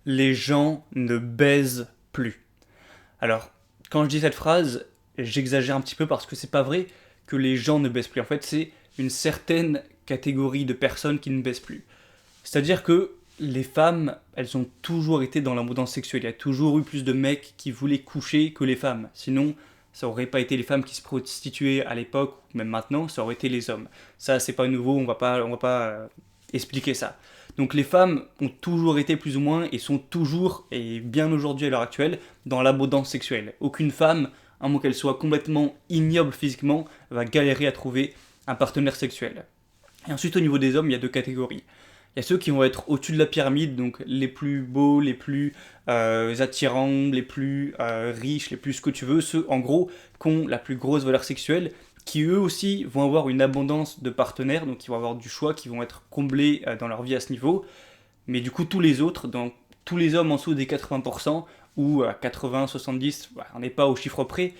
Les gens ne baisent plus. Alors, quand je dis cette phrase, j'exagère un petit peu parce que c'est pas vrai que les gens ne baissent plus. En fait, c'est une certaine catégorie de personnes qui ne baissent plus. C'est-à-dire que les femmes, elles ont toujours été dans l'abondance sexuelle. Il y a toujours eu plus de mecs qui voulaient coucher que les femmes. Sinon, ça aurait pas été les femmes qui se prostituaient à l'époque, ou même maintenant, ça aurait été les hommes. Ça, c'est pas nouveau, on va pas expliquer ça. Donc les femmes ont toujours été plus ou moins et sont toujours, et bien aujourd'hui à l'heure actuelle, dans l'abondance sexuelle. Aucune femme, à moins qu'elle soit complètement ignoble physiquement, va galérer à trouver un partenaire sexuel. Et ensuite, au niveau des hommes, il y a deux catégories. Il y a ceux qui vont être au-dessus de la pyramide, donc les plus beaux, les plus attirants, les plus riches, les plus ce que tu veux, ceux en gros qui ont la plus grosse valeur sexuelle, qui eux aussi vont avoir une abondance de partenaires, donc ils vont avoir du choix, qui vont être comblés dans leur vie à ce niveau. Mais du coup, tous les autres, donc tous les hommes en dessous des 80%, ou à 80, 70, bah, on n'est pas au chiffre près,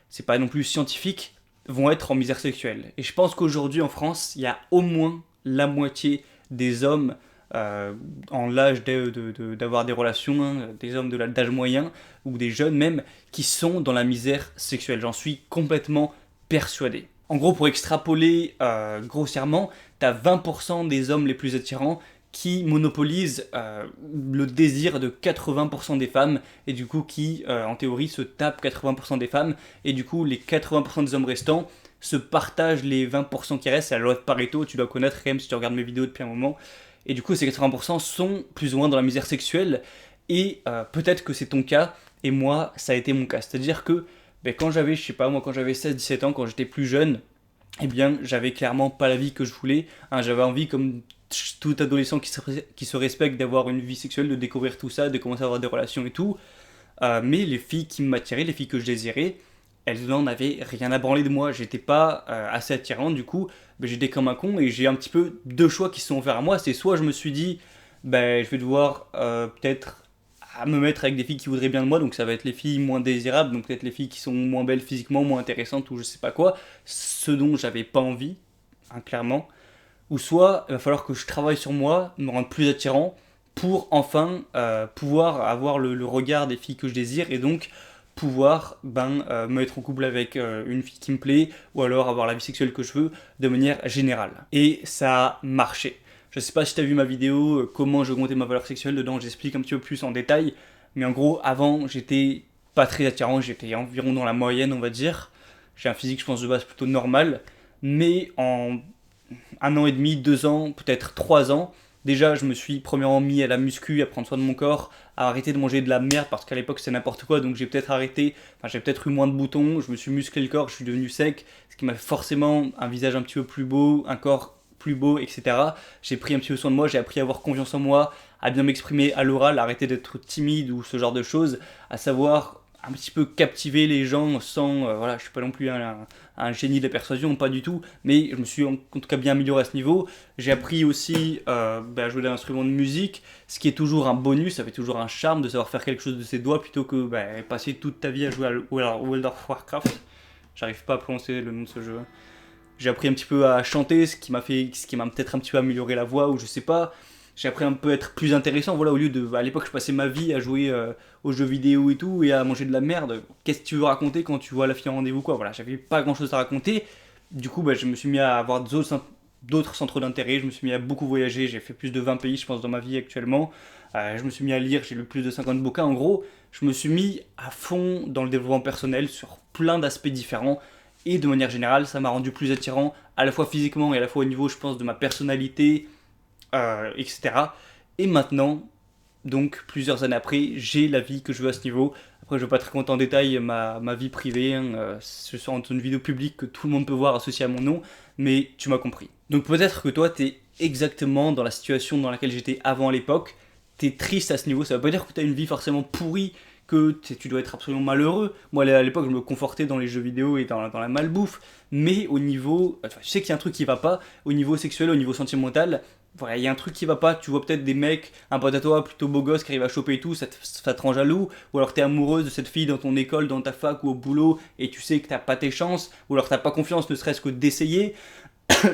c'est pas non plus scientifique, vont être en misère sexuelle. Et je pense qu'aujourd'hui en France, il y a au moins la moitié des hommes euh, en l'âge d'avoir des relations, hein, des hommes d'âge moyen, ou des jeunes même, qui sont dans la misère sexuelle. J'en suis complètement persuadé. En gros, pour extrapoler grossièrement, t'as 20% des hommes les plus attirants qui monopolisent le désir de 80% des femmes et du coup qui, en théorie, se tapent 80% des femmes et du coup les 80% des hommes restants se partagent les 20% qui restent. C'est la loi de Pareto, tu dois connaître quand même si tu regardes mes vidéos depuis un moment. Et du coup, ces 80% sont plus ou moins dans la misère sexuelle et peut-être que c'est ton cas et moi, ça a été mon cas. C'est-à-dire que ben, quand j'avais, je sais pas, moi quand j'avais 16-17 ans, quand j'étais plus jeune, eh bien, j'avais clairement pas la vie que je voulais. Hein, j'avais envie, comme tout adolescent qui se respecte, d'avoir une vie sexuelle, de découvrir tout ça, de commencer à avoir des relations et tout. Mais les filles qui m'attiraient, les filles que je désirais, elles n'en avaient rien à branler de moi. J'étais pas assez attirant, du coup, ben, j'étais comme un con et j'ai un petit peu deux choix qui se sont offerts à moi. C'est soit je me suis dit, ben, je vais devoir peut-être à me mettre avec des filles qui voudraient bien de moi, donc ça va être les filles moins désirables, donc peut-être les filles qui sont moins belles physiquement, moins intéressantes ou je sais pas quoi, ce dont j'avais pas envie, hein, clairement. Ou soit il va falloir que je travaille sur moi, me rendre plus attirant pour enfin pouvoir avoir le regard des filles que je désire et donc pouvoir me mettre en couple avec une fille qui me plaît ou alors avoir la vie sexuelle que je veux de manière générale. Et ça a marché. Je sais pas si tu as vu ma vidéo comment j'augmentais ma valeur sexuelle, dedans j'explique un petit peu plus en détail, mais en gros avant j'étais pas très attirant, j'étais environ dans la moyenne on va dire. J'ai un physique je pense de base plutôt normal, mais en un an et demi, 2 ans, peut-être 3 ans, déjà je me suis premièrement mis à la muscu, à prendre soin de mon corps, à arrêter de manger de la merde parce qu'à l'époque c'était n'importe quoi, donc j'ai peut-être arrêté, enfin j'ai peut-être eu moins de boutons, je me suis musclé le corps, je suis devenu sec, ce qui m'a fait forcément un visage un petit peu plus beau, un corps plus beau, etc. J'ai pris un petit peu soin de moi, j'ai appris à avoir confiance en moi, à bien m'exprimer à l'oral, à arrêter d'être timide ou ce genre de choses, à savoir un petit peu captiver les gens sans, voilà, je suis pas non plus un génie de la persuasion, pas du tout, mais je me suis en tout cas bien amélioré à ce niveau. J'ai appris aussi à jouer d'un instrument de musique, ce qui est toujours un bonus, ça fait toujours un charme de savoir faire quelque chose de ses doigts plutôt que passer toute ta vie à jouer à World of Warcraft. J'arrive pas à prononcer le nom de ce jeu. J'ai appris un petit peu à chanter, ce qui m'a peut-être un petit peu amélioré la voix, ou je sais pas. J'ai appris un peu à être plus intéressant. Voilà, au lieu de, à l'époque, je passais ma vie à jouer aux jeux vidéo et tout, et à manger de la merde. Qu'est-ce que tu veux raconter quand tu vois la fille en rendez-vous, quoi. Voilà, j'avais pas grand-chose à raconter. Du coup, je me suis mis à avoir d'autres centres d'intérêt. Je me suis mis à beaucoup voyager. J'ai fait plus de 20 pays, je pense, dans ma vie actuellement. Je me suis mis à lire. J'ai lu plus de 50 bouquins. En gros, je me suis mis à fond dans le développement personnel sur plein d'aspects différents. Et de manière générale, ça m'a rendu plus attirant, à la fois physiquement et à la fois au niveau, je pense, de ma personnalité, etc. Et maintenant, donc plusieurs années après, j'ai la vie que je veux à ce niveau. Après, je ne vais pas très compter en détail ma vie privée, hein, ce sera une vidéo publique que tout le monde peut voir associée à mon nom, mais tu m'as compris. Donc peut-être que toi, tu es exactement dans la situation dans laquelle j'étais avant à l'époque, tu es triste à ce niveau, ça veut pas dire que tu as une vie forcément pourrie, que tu dois être absolument malheureux. Moi, à l'époque, je me confortais dans les jeux vidéo et dans la malbouffe, mais au niveau, enfin, tu sais qu'il y a un truc qui va pas, au niveau sexuel, au niveau sentimental, voilà, il y a un truc qui va pas, tu vois peut-être des mecs, un pote à toi plutôt beau gosse qui arrive à choper et tout, ça te rend jaloux, ou alors t'es amoureuse de cette fille dans ton école, dans ta fac ou au boulot, et tu sais que t'as pas tes chances, ou alors t'as pas confiance ne serait-ce que d'essayer,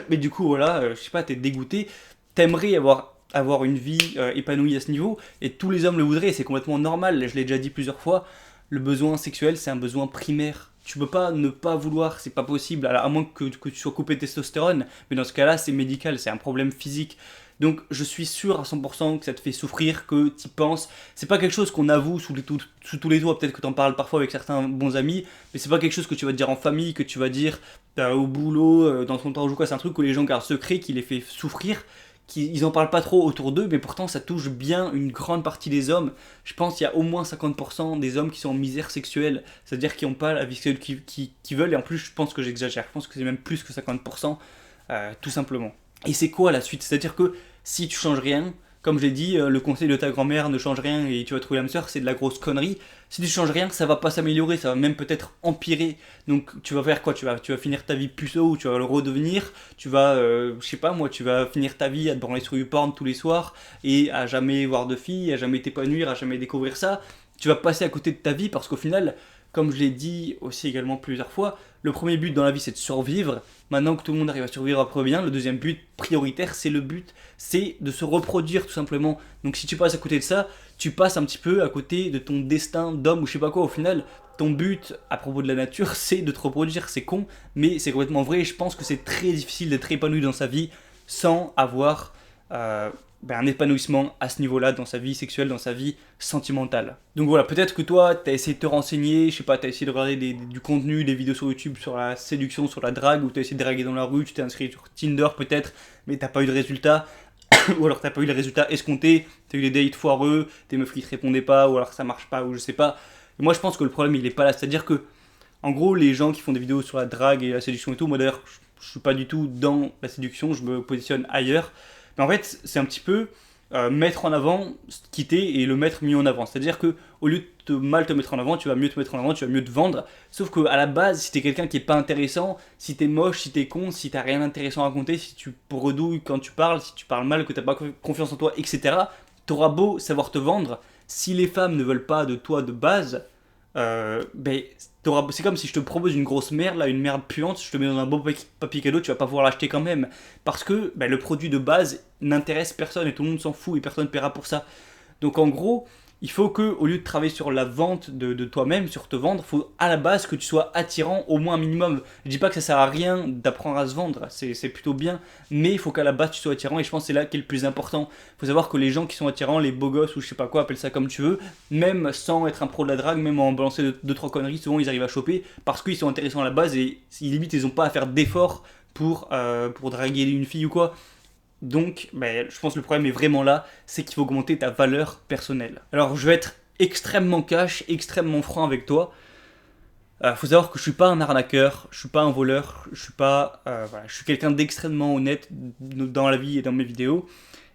mais du coup voilà, je sais pas, t'es dégoûté, t'aimerais avoir avoir une vie épanouie à ce niveau, et tous les hommes le voudraient, c'est complètement normal, je l'ai déjà dit plusieurs fois, le besoin sexuel c'est un besoin primaire. Tu peux pas ne pas vouloir, c'est pas possible, alors, à moins que tu sois coupé de testostérone, mais dans ce cas-là c'est médical, c'est un problème physique. Donc je suis sûr à 100% que ça te fait souffrir, que tu penses. C'est pas quelque chose qu'on avoue sous tous les toits, peut-être que tu en parles parfois avec certains bons amis, mais c'est pas quelque chose que tu vas dire en famille, que tu vas dire au boulot, dans ton temps ou quoi, c'est un truc où les gens gardent secret, qui les fait souffrir, ils en parlent pas trop autour d'eux, mais pourtant ça touche bien une grande partie des hommes. Je pense qu'il y a au moins 50% des hommes qui sont en misère sexuelle, c'est-à-dire qui n'ont pas la vie sexuelle qu'ils veulent, et en plus je pense que j'exagère, je pense que c'est même plus que 50%, tout simplement. Et c'est quoi la suite? C'est-à-dire que si tu changes rien, comme j'ai dit, le conseil de ta grand-mère ne change rien et tu vas trouver l'âme sœur, c'est de la grosse connerie. Si tu changes rien, ça va pas s'améliorer, ça va même peut-être empirer. Donc tu vas faire quoi? Tu vas finir ta vie puceau ou tu vas le redevenir. Tu vas, je sais pas moi, tu vas finir ta vie à te branler sur YouPorn tous les soirs et à jamais voir de filles, à jamais t'épanouir, à jamais découvrir ça. Tu vas passer à côté de ta vie parce qu'au final, comme je l'ai dit aussi également plusieurs fois, le premier but dans la vie c'est de survivre. Maintenant que tout le monde arrive à survivre après bien, le deuxième but prioritaire c'est de se reproduire tout simplement. Donc si tu passes à côté de ça, tu passes un petit peu à côté de ton destin d'homme ou je sais pas quoi. Au final, ton but à propos de la nature c'est de te reproduire. C'est con, mais c'est complètement vrai. Je pense que c'est très difficile d'être épanoui dans sa vie sans avoir un épanouissement à ce niveau-là dans sa vie sexuelle, dans sa vie sentimentale. Donc voilà, peut-être que toi, t'as essayé de te renseigner, je sais pas, t'as essayé de regarder du contenu, des vidéos sur YouTube sur la séduction, sur la drague, ou t'as essayé de draguer dans la rue, tu t'es inscrit sur Tinder peut-être, mais t'as pas eu de résultat, ou alors t'as pas eu les résultats escomptés, t'as eu des dates foireux, des meufs qui te répondaient pas, ou alors ça marche pas, ou je sais pas. Et moi je pense que le problème il est pas là, c'est-à-dire que, en gros, les gens qui font des vidéos sur la drague et la séduction et tout, moi d'ailleurs, je suis pas du tout dans la séduction, je me positionne ailleurs. Mais en fait, c'est un petit peu mettre en avant qui t'es et le mettre mis en avant. C'est-à-dire que au lieu de mal te mettre en avant, tu vas mieux te mettre en avant, tu vas mieux te vendre. Sauf qu'à la base, si t'es quelqu'un qui est pas intéressant, si t'es moche, si t'es con, si t'as rien d'intéressant à raconter, si tu redouilles quand tu parles, si tu parles mal, que t'as pas confiance en toi, etc., t'auras beau savoir te vendre, si les femmes ne veulent pas de toi de base, c'est comme si je te propose une grosse merde, là, une merde puante, je te mets dans un beau papier cadeau, tu vas pas pouvoir l'acheter quand même. Parce que le produit de base n'intéresse personne et tout le monde s'en fout et personne ne paiera pour ça. Donc en gros, il faut que, au lieu de travailler sur la vente de toi-même, sur te vendre, il faut à la base que tu sois attirant au moins un minimum. Je dis pas que ça sert à rien d'apprendre à se vendre, c'est plutôt bien, mais il faut qu'à la base tu sois attirant et je pense que c'est là qui est le plus important. Il faut savoir que les gens qui sont attirants, les beaux gosses ou je sais pas quoi, appelle ça comme tu veux, même sans être un pro de la drague, même en balancer 2-3 conneries, souvent ils arrivent à choper parce qu'ils sont intéressants à la base et limite ils ont pas à faire d'efforts pour draguer une fille ou quoi. Donc, je pense que le problème est vraiment là, c'est qu'il faut augmenter ta valeur personnelle. Alors, je vais être extrêmement cash, extrêmement franc avec toi. Faut savoir que je suis pas un arnaqueur, je suis pas un voleur, je suis quelqu'un d'extrêmement honnête dans la vie et dans mes vidéos.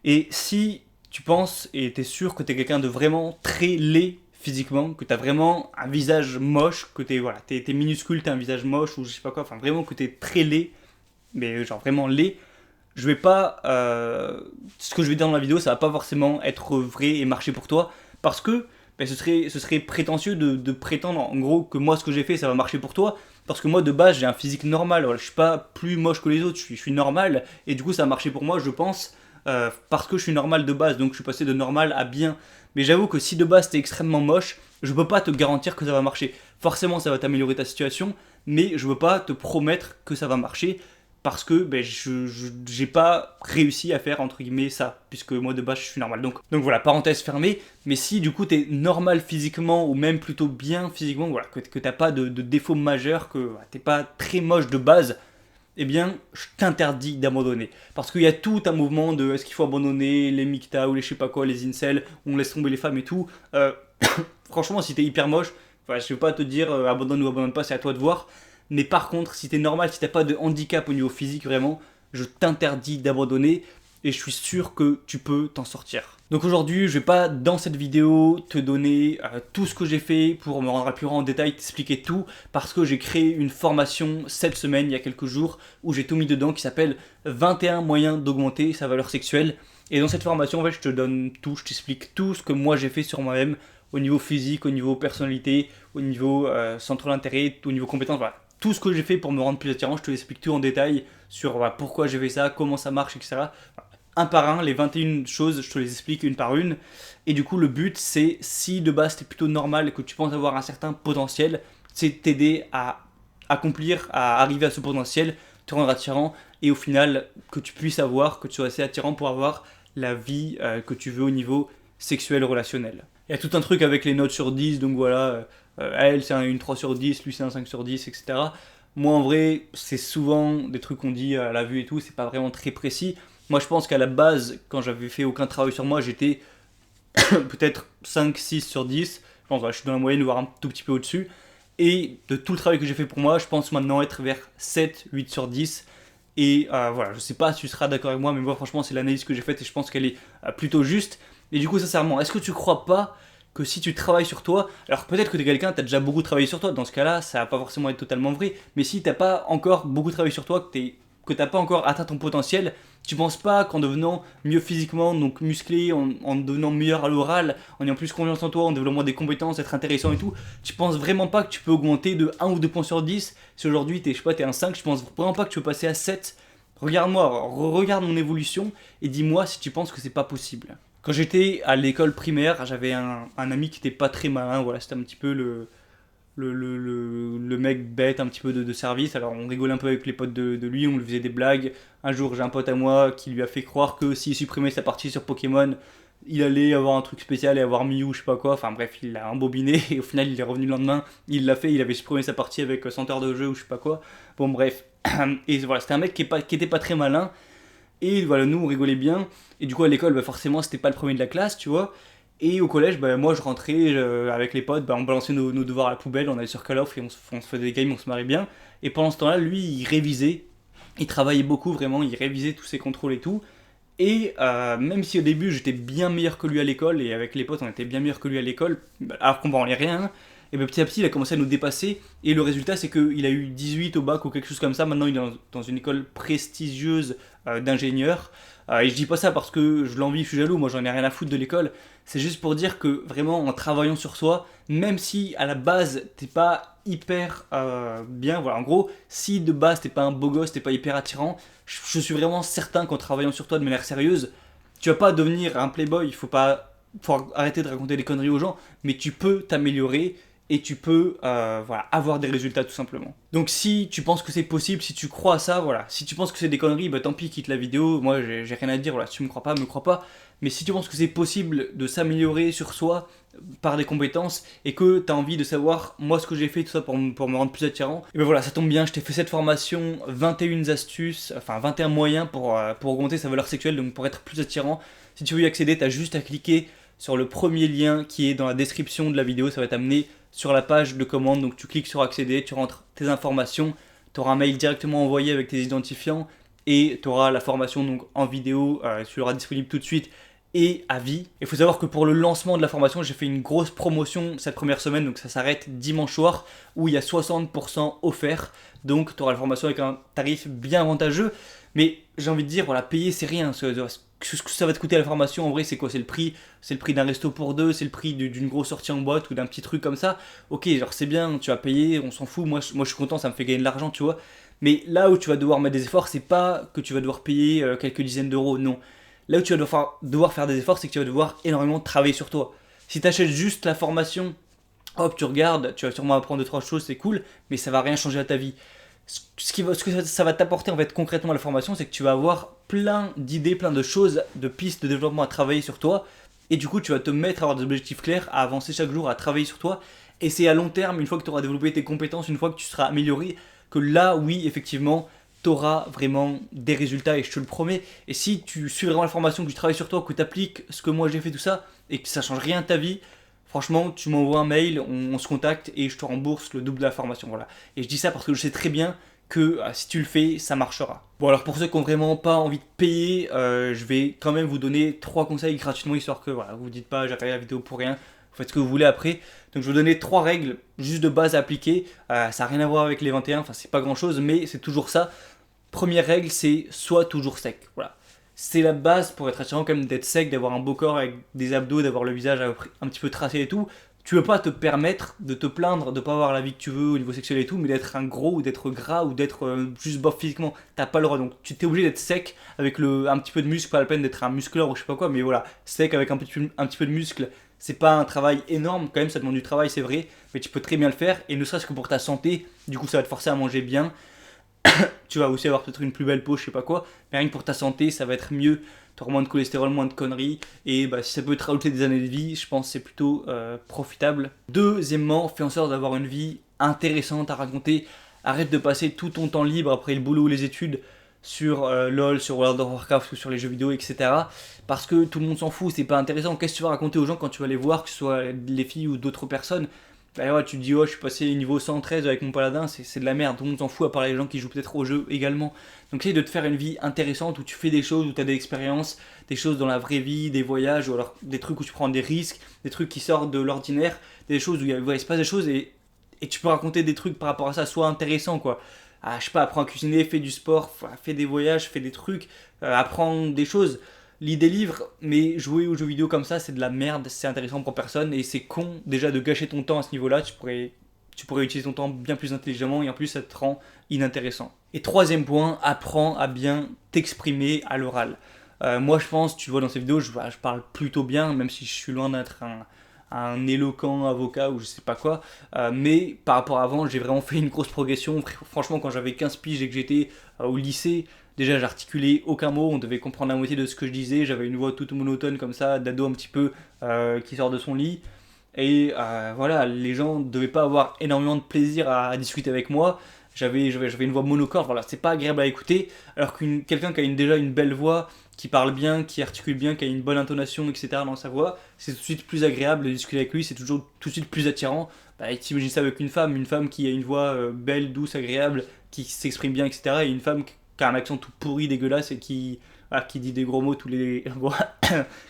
Et si tu penses et t'es sûr que t'es quelqu'un de vraiment très laid physiquement, que t'as vraiment un visage moche, que t'es minuscule, t'as un visage moche ou je sais pas quoi, enfin vraiment que t'es très laid, mais genre vraiment laid, je vais pas. Ce que je vais dire dans la vidéo, ça va pas forcément être vrai et marcher pour toi. Parce que ce serait prétentieux de prétendre en gros que moi ce que j'ai fait ça va marcher pour toi. Parce que moi de base j'ai un physique normal. Voilà, je suis pas plus moche que les autres, je suis normal. Et du coup ça a marché pour moi, je pense. Parce que je suis normal de base. Donc je suis passé de normal à bien. Mais j'avoue que si de base t'es extrêmement moche, je peux pas te garantir que ça va marcher. Forcément ça va t'améliorer ta situation. Mais je veux pas te promettre que ça va marcher parce que je j'ai pas réussi à faire entre guillemets ça, puisque moi de base je suis normal. Donc voilà, parenthèse fermée, mais si du coup t'es normal physiquement, ou même plutôt bien physiquement, voilà, que t'as pas de défaut majeur, que t'es pas très moche de base, eh bien je t'interdis d'abandonner. Parce qu'il y a tout un mouvement de est-ce qu'il faut abandonner les MGTOW ou les je sais pas quoi, les incels, où on laisse tomber les femmes et tout. Franchement, si t'es hyper moche, je vais pas te dire abandonne ou abandonne pas, c'est à toi de voir. Mais par contre, si t'es normal, si t'as pas de handicap au niveau physique, vraiment, je t'interdis d'abandonner et je suis sûr que tu peux t'en sortir. Donc aujourd'hui, je vais pas dans cette vidéo te donner tout ce que j'ai fait pour me rendre plus en détail, t'expliquer tout, parce que j'ai créé une formation cette semaine, il y a quelques jours, où j'ai tout mis dedans, qui s'appelle 21 moyens d'augmenter sa valeur sexuelle. Et dans cette formation, en fait, je te donne tout, je t'explique tout ce que moi j'ai fait sur moi-même, au niveau physique, au niveau personnalité, au niveau centre d'intérêt, au niveau compétence, voilà. Tout ce que j'ai fait pour me rendre plus attirant, je te l'explique tout en détail sur pourquoi j'ai fait ça, comment ça marche, etc. un par un, les 21 choses, je te les explique une par une. Et du coup, le but, c'est, si de base t'es plutôt normal et que tu penses avoir un certain potentiel, c'est t'aider à accomplir, à arriver à ce potentiel, te rendre attirant, et au final, que tu puisses avoir, que tu sois assez attirant pour avoir la vie que tu veux au niveau sexuel, relationnel. Il y a tout un truc avec les notes sur 10, donc voilà, elle c'est une 3 sur 10, lui c'est un 5 sur 10, etc. Moi en vrai, c'est souvent des trucs qu'on dit à la vue et tout, c'est pas vraiment très précis. Moi je pense qu'à la base, quand j'avais fait aucun travail sur moi, j'étais peut-être 5, 6 sur 10. Je pense que je suis dans la moyenne, voire un tout petit peu au-dessus. Et de tout le travail que j'ai fait pour moi, je pense maintenant être vers 7, 8 sur 10. Et voilà, je sais pas si tu seras d'accord avec moi, mais moi franchement c'est l'analyse que j'ai faite et je pense qu'elle est plutôt juste. Et du coup, sincèrement, est-ce que tu crois pas que si tu travailles sur toi, alors peut-être que tu es quelqu'un, tu as déjà beaucoup travaillé sur toi, dans ce cas-là, ça va pas forcément être totalement vrai, mais si t'as pas encore beaucoup travaillé sur toi, que t'as pas encore atteint ton potentiel, tu penses pas qu'en devenant mieux physiquement, donc musclé, en devenant meilleur à l'oral, en ayant plus confiance en toi, en développant des compétences, être intéressant et tout, tu penses vraiment pas que tu peux augmenter de 1 ou 2 points sur 10? Si aujourd'hui t'es, je sais pas, t'es un 5, je pense vraiment pas que tu peux passer à 7. Regarde-moi, regarde mon évolution et dis-moi si tu penses que c'est pas possible. Quand j'étais à l'école primaire, j'avais un ami qui était pas très malin, voilà, c'était un petit peu le mec bête, un petit peu de service. Alors on rigolait un peu avec les potes de lui, on lui faisait des blagues. Un jour, j'ai un pote à moi qui lui a fait croire que s'il supprimait sa partie sur Pokémon, il allait avoir un truc spécial et avoir Mew, je sais pas quoi. Enfin bref, il l'a embobiné et au final, il est revenu le lendemain. Il l'a fait, il avait supprimé sa partie avec 100 heures de jeu ou je sais pas quoi. Bon, bref. Et voilà, c'était un mec qui était pas très malin. Et voilà, nous on rigolait bien. Et du coup, à l'école, bah, forcément, c'était pas le premier de la classe, tu vois. Et au collège, bah, moi je rentrais avec les potes, bah, on balançait nos devoirs à la poubelle, on allait sur Call of et on se faisait des games, on se marrait bien. Et pendant ce temps-là, lui, il révisait. Il travaillait beaucoup, vraiment, il révisait tous ses contrôles et tout. Et même si au début j'étais bien meilleur que lui à l'école, et avec les potes on était bien meilleur que lui à l'école, alors qu'on branlait rien, et ben petit à petit il a commencé à nous dépasser, et le résultat c'est qu'il a eu 18 au bac ou quelque chose comme ça, maintenant il est dans une école prestigieuse d'ingénieur. Et je dis pas ça parce que je l'envie, je suis jaloux, moi j'en ai rien à foutre de l'école, c'est juste pour dire que vraiment en travaillant sur soi, même si à la base t'es pas hyper bien, voilà, en gros, si de base t'es pas un beau gosse, t'es pas hyper attirant, je suis vraiment certain qu'en travaillant sur toi de manière sérieuse, tu vas pas devenir un playboy, faut arrêter de raconter des conneries aux gens, mais tu peux t'améliorer et tu peux voilà, avoir des résultats tout simplement. Donc si tu penses que c'est possible, si tu crois à ça, voilà, si tu penses que c'est des conneries, bah tant pis, quitte la vidéo, moi j'ai rien à dire, voilà, si tu me crois pas, me crois pas, mais si tu penses que c'est possible de s'améliorer sur soi par des compétences et que tu as envie de savoir moi ce que j'ai fait tout ça pour me rendre plus attirant, et ben voilà, ça tombe bien, je t'ai fait cette formation 21 astuces, enfin 21 moyens pour augmenter sa valeur sexuelle, donc pour être plus attirant. Si tu veux y accéder, tu as juste à cliquer sur le premier lien qui est dans la description de la vidéo, ça va t'amener sur la page de commande, donc tu cliques sur accéder, tu rentres tes informations, tu auras un mail directement envoyé avec tes identifiants et tu auras la formation donc en vidéo, tu l'auras disponible tout de suite et à vie. Il faut savoir que pour le lancement de la formation, j'ai fait une grosse promotion cette première semaine, donc ça s'arrête dimanche soir, où il y a 60% offert, donc tu auras la formation avec un tarif bien avantageux, mais j'ai envie de dire, voilà, payer c'est rien, ce que ça va te coûter à la formation, en vrai c'est quoi? C'est le prix d'un resto pour deux, c'est le prix d'une grosse sortie en boîte ou d'un petit truc comme ça. Ok, genre c'est bien, tu vas payer, on s'en fout, moi je suis content, ça me fait gagner de l'argent, tu vois. Mais là où tu vas devoir mettre des efforts, c'est pas que tu vas devoir payer quelques dizaines d'euros, non. Là où tu vas devoir faire des efforts, c'est que tu vas devoir énormément travailler sur toi. Si tu achètes juste la formation, hop, tu regardes, tu vas sûrement apprendre 2-3 choses, c'est cool, mais ça va rien changer à ta vie. Ce que ça va t'apporter en fait concrètement à la formation, c'est que tu vas avoir plein d'idées, plein de choses, de pistes de développement à travailler sur toi, et du coup tu vas te mettre à avoir des objectifs clairs, à avancer chaque jour, à travailler sur toi, et c'est à long terme, une fois que tu auras développé tes compétences, une fois que tu seras amélioré, que là oui effectivement tu auras vraiment des résultats, et je te le promets. Et si tu suis vraiment la formation, que tu travailles sur toi, que tu appliques ce que moi j'ai fait, tout ça, et que ça change rien à ta vie, franchement, tu m'envoies un mail, on se contacte et je te rembourse le double de la formation. Voilà. Et je dis ça parce que je sais très bien que si tu le fais, ça marchera. Bon, alors pour ceux qui n'ont vraiment pas envie de payer, je vais quand même vous donner 3 conseils gratuitement, histoire que voilà, vous ne dites pas j'ai regardé la vidéo pour rien, vous faites ce que vous voulez après. Donc je vais vous donner 3 règles juste de base à appliquer. Ça n'a rien à voir avec les 21, enfin c'est pas grand chose, mais c'est toujours ça. Première règle, c'est sois toujours sec. Voilà. C'est la base pour être attirant quand même d'être sec, d'avoir un beau corps avec des abdos, d'avoir le visage un petit peu tracé et tout. Tu peux pas te permettre de te plaindre de pas avoir la vie que tu veux au niveau sexuel et tout, mais d'être un gros ou d'être gras ou d'être juste bof physiquement. T'as pas le droit. Donc tu t'es obligé d'être sec avec un petit peu de muscle, pas la peine d'être un muscleur ou je sais pas quoi, mais voilà, sec avec un petit peu de muscle. C'est pas un travail énorme, quand même, ça demande du travail, c'est vrai, mais tu peux très bien le faire, et ne serait-ce que pour ta santé, du coup ça va te forcer à manger bien, tu vas aussi avoir peut-être une plus belle peau, je sais pas quoi, mais rien que pour ta santé, ça va être mieux. Tu auras moins de cholestérol, moins de conneries, et bah, si ça peut te rajouter des années de vie, je pense que c'est plutôt profitable. Deuxièmement, fais en sorte d'avoir une vie intéressante à raconter. Arrête de passer tout ton temps libre après le boulot ou les études sur LoL, sur World of Warcraft ou sur les jeux vidéo, etc. Parce que tout le monde s'en fout, c'est pas intéressant. Qu'est-ce que tu vas raconter aux gens quand tu vas les voir, que ce soit les filles ou d'autres personnes? Bah ouais, tu te dis, oh, je suis passé niveau 113 avec mon paladin, c'est de la merde, tout le monde s'en fout à part les gens qui jouent peut-être au jeu également. Donc essaye de te faire une vie intéressante où tu fais des choses, où tu as des expériences, des choses dans la vraie vie, des voyages, ou alors des trucs où tu prends des risques, des trucs qui sortent de l'ordinaire, des choses où il se passe des choses et tu peux raconter des trucs par rapport à ça, soit intéressant quoi. Ah, je sais pas, apprends à cuisiner, fais du sport, fais des voyages, fais des trucs, apprends des choses. Lis des livres, mais jouer aux jeux vidéo comme ça, c'est de la merde, c'est intéressant pour personne et c'est con déjà de gâcher ton temps à ce niveau-là. Tu pourrais utiliser ton temps bien plus intelligemment et en plus ça te rend inintéressant. Et troisième point, apprends à bien t'exprimer à l'oral. Moi je pense, tu vois dans ces vidéos, je parle plutôt bien, même si je suis loin d'être un éloquent avocat ou je sais pas quoi. Mais par rapport à avant, j'ai vraiment fait une grosse progression. Franchement, quand j'avais 15 piges et que j'étais au lycée, déjà j'articulais aucun mot, on devait comprendre la moitié de ce que je disais. J'avais une voix toute monotone comme ça, d'ado un petit peu qui sort de son lit. Et voilà, les gens ne devaient pas avoir énormément de plaisir à discuter avec moi. J'avais une voix monocorde, voilà, c'est pas agréable à écouter. Alors quelqu'un qui a déjà une belle voix, qui parle bien, qui articule bien, qui a une bonne intonation, etc. dans sa voix, c'est tout de suite plus agréable de discuter avec lui, c'est toujours tout de suite plus attirant. Bah, t'imagines ça avec une femme qui a une voix belle, douce, agréable, qui s'exprime bien, etc. Et une femme qui a un accent tout pourri, dégueulasse et qui dit des gros mots tous les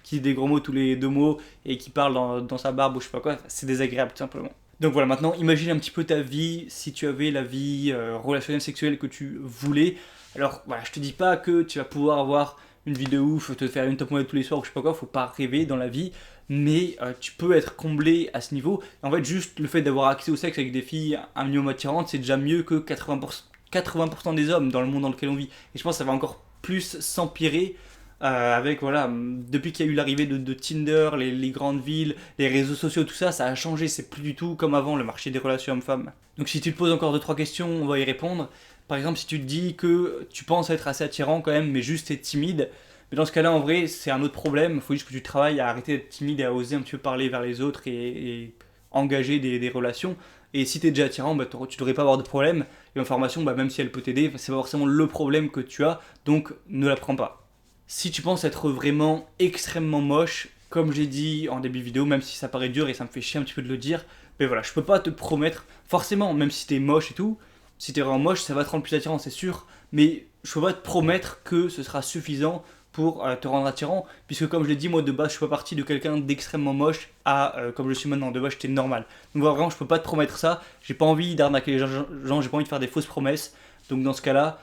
qui dit des gros mots tous les 2 mots et qui parle dans sa barbe ou je sais pas quoi, c'est désagréable tout simplement. Donc voilà, maintenant imagine un petit peu ta vie si tu avais la vie relationnelle sexuelle que tu voulais. Alors voilà, je te dis pas que tu vas pouvoir avoir une vie de ouf, te faire une top model tous les soirs ou je sais pas quoi, faut pas rêver dans la vie, mais tu peux être comblé à ce niveau. En fait, juste le fait d'avoir accès au sexe avec des filles un minimum attirantes, c'est déjà mieux que 80% des hommes dans le monde dans lequel on vit. Et je pense que ça va encore plus s'empirer avec, voilà, depuis qu'il y a eu l'arrivée de Tinder, les grandes villes, les réseaux sociaux, tout ça, ça a changé, c'est plus du tout comme avant le marché des relations hommes-femmes. Donc si tu te poses encore 2-3 questions, on va y répondre. Par exemple, si tu te dis que tu penses être assez attirant quand même, mais juste t'es timide, mais dans ce cas-là, en vrai, c'est un autre problème. Il faut juste que tu travailles à arrêter d'être timide et à oser un petit peu parler vers les autres et engager des relations. Et si t'es déjà attirant, bah, tu devrais pas avoir de problème. Et l'information, bah, même si elle peut t'aider, c'est pas forcément le problème que tu as, donc ne la prends pas. Si tu penses être vraiment extrêmement moche, comme j'ai dit en début de vidéo, même si ça paraît dur et ça me fait chier un petit peu de le dire, mais voilà, je peux pas te promettre, forcément, même si t'es moche et tout, si t'es vraiment moche, ça va te rendre plus attirant, c'est sûr, mais je peux pas te promettre que ce sera suffisant pour te rendre attirant, puisque comme je l'ai dit, moi de base, je suis pas parti de quelqu'un d'extrêmement moche à comme je suis maintenant, de base j'étais normal. Donc voilà, vraiment, je peux pas te promettre ça, j'ai pas envie d'arnaquer les gens, j'ai pas envie de faire des fausses promesses, donc dans ce cas-là,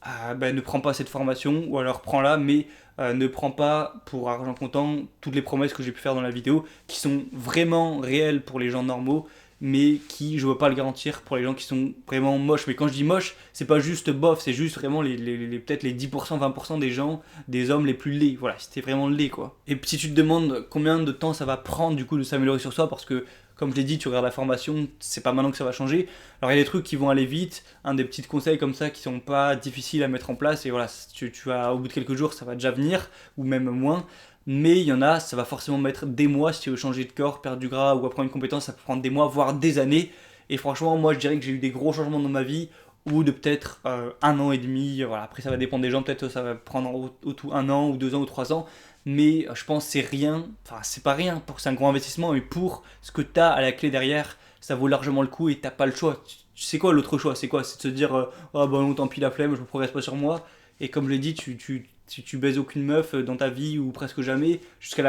ne prends pas cette formation, ou alors prends-la, mais ne prends pas pour argent comptant toutes les promesses que j'ai pu faire dans la vidéo, qui sont vraiment réelles pour les gens normaux, mais qui, je ne veux pas le garantir pour les gens qui sont vraiment moches. Mais quand je dis moche, c'est pas juste bof, c'est juste vraiment peut-être les 10%, 20% des gens, des hommes les plus laids. Voilà, c'était vraiment laid quoi. Et si tu te demandes combien de temps ça va prendre du coup de s'améliorer sur soi, parce que comme je l'ai dit, tu regardes la formation, c'est pas maintenant que ça va changer. Alors il y a des trucs qui vont aller vite, des petits conseils comme ça qui sont pas difficiles à mettre en place, et voilà, tu vas, au bout de quelques jours, ça va déjà venir, ou même moins. Mais il y en a, ça va forcément mettre des mois si tu veux changer de corps, perdre du gras ou apprendre une compétence, ça peut prendre des mois, voire des années. Et franchement, moi je dirais que j'ai eu des gros changements dans ma vie, ou de peut-être 1 an et demi, voilà. Après ça va dépendre des gens, peut-être ça va prendre au tout 1 an, ou 2 ans, ou 3 ans. Mais je pense que c'est rien, enfin c'est pas rien, c'est un gros investissement, mais pour ce que tu as à la clé derrière, ça vaut largement le coup et t'as pas le choix. Tu sais quoi l'autre choix? C'est quoi? C'est de se dire, oh bah non, tant pis la flemme, je ne progresse pas sur moi. Et comme je l'ai dit, tu baises aucune meuf dans ta vie ou presque jamais, jusqu'à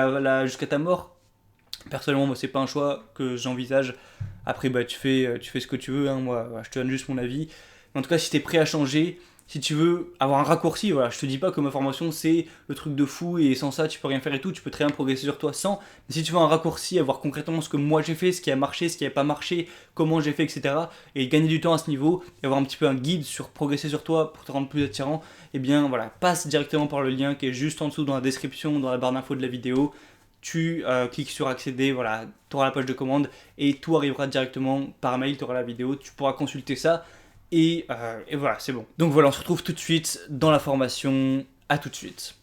ta mort. Personnellement, moi, c'est pas un choix que j'envisage. Après, bah, tu fais ce que tu veux, hein, moi, je te donne juste mon avis. Mais en tout cas, si tu es prêt à changer, Si tu veux avoir un raccourci, voilà, je te dis pas que ma formation c'est le truc de fou et sans ça tu peux rien faire et tout, tu peux très bien progresser sur toi sans. Mais si tu veux un raccourci, avoir concrètement ce que moi j'ai fait, ce qui a marché, ce qui n'a pas marché, comment j'ai fait, etc. et gagner du temps à ce niveau, et avoir un petit peu un guide sur progresser sur toi pour te rendre plus attirant, et bien voilà, passe directement par le lien qui est juste en dessous dans la description, dans la barre d'infos de la vidéo. Tu cliques sur accéder, voilà, tu auras la page de commande et tout arrivera directement par mail, tu auras la vidéo, tu pourras consulter ça. Et voilà, c'est bon. Donc voilà, on se retrouve tout de suite dans la formation. À tout de suite.